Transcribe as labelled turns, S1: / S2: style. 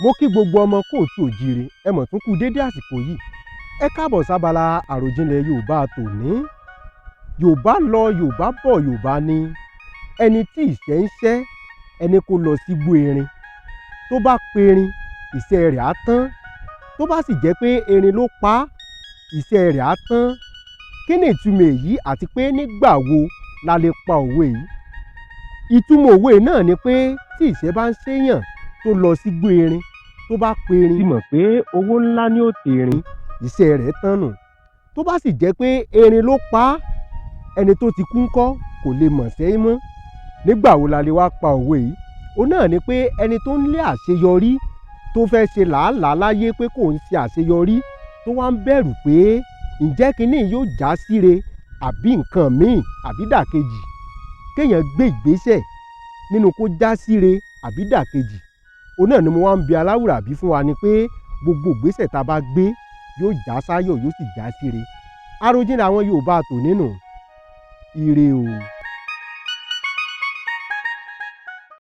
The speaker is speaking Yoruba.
S1: Mo kí gbogbo ọmọ kóòtù òjíire ẹ mọ̀ tún kú dédé àsìkò yìí. Ẹ káàbọ̀ sábàlá àròjinlẹ̀ Yorùbá tòní. Yorùbá lọ Yorùbá bọ̀ Yorùbá ní ẹni tí ìṣẹ́ ń ṣẹ́ ẹni kó lọ sí Igbo Erin. Tó bá pe erin ìṣẹ́ rẹ̀ á tán. Tó bá sì jẹ́ pé erin ló pa á ìṣẹ́ rẹ̀ á tán. Kí ni ìtumọ̀ èyí àti pé nígbà wo la lè pa òwe yìí? Ìtumọ̀ òwe náà ni pé tí ìṣẹ́ bá ń ṣèyàn tó lọ sí Igbo Erin tó bá pe erin ti mọ̀ pé owó ńlá ni ó tẹ erin iṣẹ́ rẹ̀ tán nù. Tó bá sì jẹ́ pé erin ló pa á ẹni tó ti kú ńkọ́ kò lè mọ̀ sẹ́yìn mọ́. Nígbà wo la lè wá pa òwe yìí? Òun náà ni pé ẹni tó ń lé àṣeyọrí tó fẹ́ ṣe làálàá láyé pé kò ń ṣe àṣeyọrí tó wá ń bẹ̀rù pé ǹjẹ́ kinní yóò já síre àbí nǹkan míì àbí dàkejì. Kéèyàn gbé ìgbésẹ̀ nínú kó já síre àbí dàkejì. Òun náà ni mo wá ń bi aláwùrábí fún wa ni pé gbogbo ìgbésẹ̀ tá a bá gbé yóò já sáyọ̀ yóò sì já síre. Àròjinlẹ̀ àwọn Yorùbá tòní nù. Ire o.